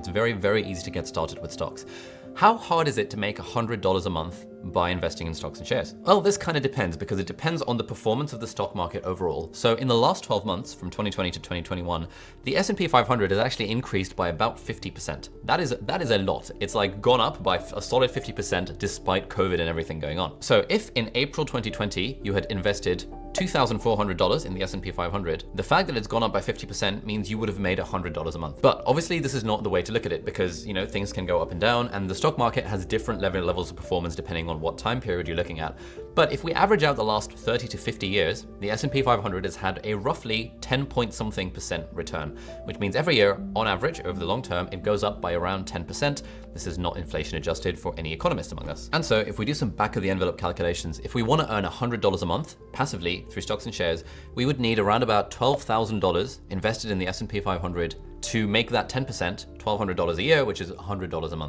It's very, very easy to get started with stocks. How hard is it to make $100 a month by investing in stocks and shares? Well, this kind of depends because it depends on the performance of the stock market overall. So in the last 12 months, from 2020 to 2021, the S&P 500 has actually increased by about 50%. That is a lot. It's like gone up by a solid 50% despite COVID and everything going on. So if in April 2020, you had invested $2,400 in the S&P 500, the fact that it's gone up by 50% means you would have made $100 a month. But obviously this is not the way to look at it because, you know, things can go up and down and the stock market has different levels of performance depending on what time period you're looking at. But if we average out the last 30 to 50 years, the S&P 500 has had a roughly 10-point-something% return, which means every year, on average, over the long term, it goes up by around 10%. This is not inflation adjusted for any economist among us. And so if we do some back of the envelope calculations, if we want to earn $100 a month passively through stocks and shares, we would need around about $12,000 invested in the S&P 500 to make that 10%, $1,200 a year, which is $100 a month.